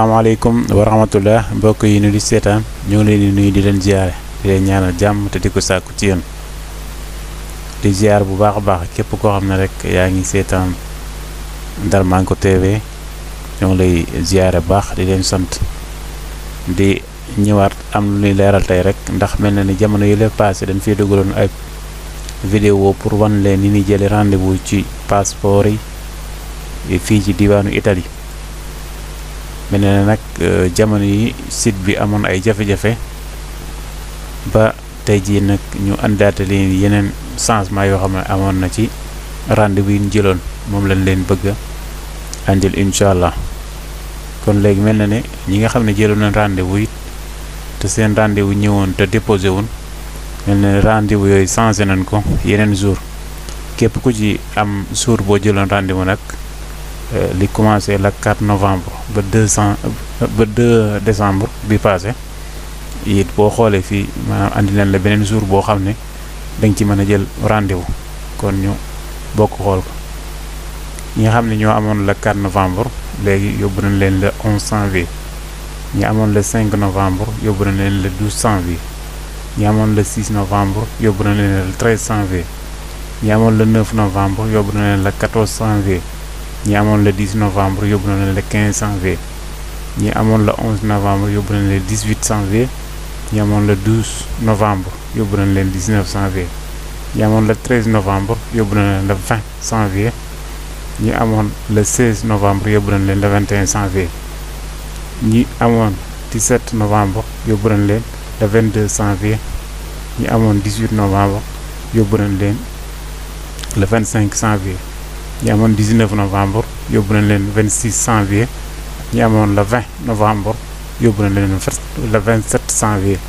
salaamaaleykum wa rahmatullah mbokk yi ñu di seetaan ñu ngi leen di nuyu di leen ziare di leen ñaanal jàmm te di ko sàkku ci yéen di ziar bu baax a baax képp koo xam ne rek yaa ngi seetaan Darmanko TV ñoo ngi lay ziare baax di leen sant di ñëwaat am lu ñuy leeral tey rek ndax mel na ni jamono yi la passé dañ fiy dugaloon ay vidéo pour wan leen ni ñuy jëlee rendez-vous ci passeport yi fii ci diwaanu Italie. mel na nag jamono yi site bi amoon ay jafe-jafe ba tey jii nag ñu àndaate leen yeneen changement yoo xam ne amoon na ci rendez-vous yi ñu jëloon moom lañ leen bëgg a andil incha allah kon léegi mel na ne ñi nga xam ne jëloon nañ rendez-vous it te seen rendez-vous ñëwoon te déposé woon mel na ne rendez-vous yooyu changé nañ ko yeneen jour képp ku ci am jour boo jëloon rendez-vous nag li commencé le 4 novembre ba 2 décembre bi passé it boo xoolee fii maanaam andi nañ la beneen jour boo xam ne dañ ci mën a jël rendez-vous kon ñu bokk xool ko ñi nga xam ne ñoo amoon le 4 novembre léegi yóbbu nañ leen le 11 janvier ñi amoon le 5 novembre yóbbu nañ leen le 12 janvier ñi amoon le 6 novembre yóbbu nañ leen le 13 janvier ñi amoon le 9 novembre yóbbu nañ leen le 14 janvier ñi amoon le 10 novembre yóbbu na leen le 15 janvier ñi amoon le 11 novembre yóbbu na leen le 18 janvier ñi amoon le 12 novembre yóbbu na leen 19 janvier ñi amoon le 13 novembre yóbbu na leen le 20 janvier ñi amoon le 16 novembre yóbbu na leen le 21 janvier ñi amoon 17 novembre yóbbu na leen le 22 janvier ñi amoon 18 novembre yóbbu na leen le 25 janvier ñi amoon 19 novembre yóbbu nañ leen 26 janvier ñi amoon le 20 novembre yóbbu nañ leen le 27 janvier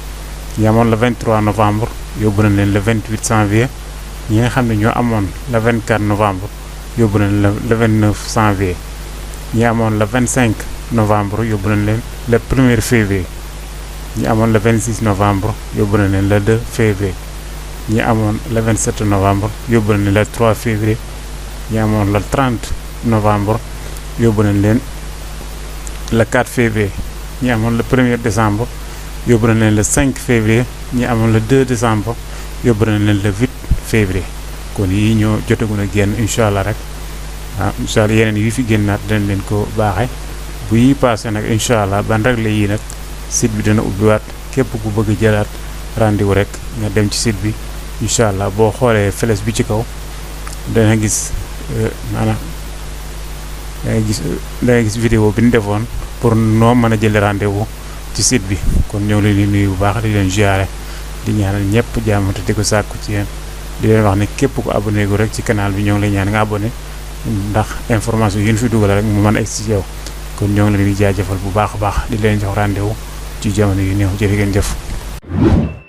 ñi amoon le 23 novembre yóbbu nañ leen le 28 janvier ñi nga xam ne ñoo amoon le 24 novembre yóbbu nañ le 29 janvier ñi amoon le 25 novembre yóbbu nañ leen le 1er février ñi amoon le 26 novembre yóbbu nañ leen le 2 février ñi amoon le 27 novembre yóbbu nañ leen le 3 février ñi amoon le 30 novembre yóbbu nañ leen le 4 février ñi amoon le 1er décembre yóbbu nañ leen le 5 février ñi amoon le 2 décembre yóbbu nañ leen le 8 février kon yii ñoo jotagun a génn incha allah rek waaw incha allah yeneen yi fi génnaat dinañ leen ko baaxee bu yi passé nag incha allah ban rek la yii nag site bi dana ubbiwaat képp ku bëgg jëlaat rendez-vous rek nga dem ci site bi incha allah boo xoolee flèche bi ci kaw dana gis maanaam da ngay gis vidéo bi ñu defoon pour noo mën a jël rendez-vous ci site bi kon ñëw leen di nuyu bu baax di leen ziare di ñaanal ñëpp jàmm te di ko sàkku ci yéen di leen wax ne képp ku abonné gu rek ci canal bi ñoo ngi lay ñaan nga abonné ndax information yi ñu fi dugal rek mu mën a egg ci yow kon ñoo ngi leen di jaajëfal bu baax a baax di leen jox rendez-vous ci jamono yu néew jërë ngeen jëf.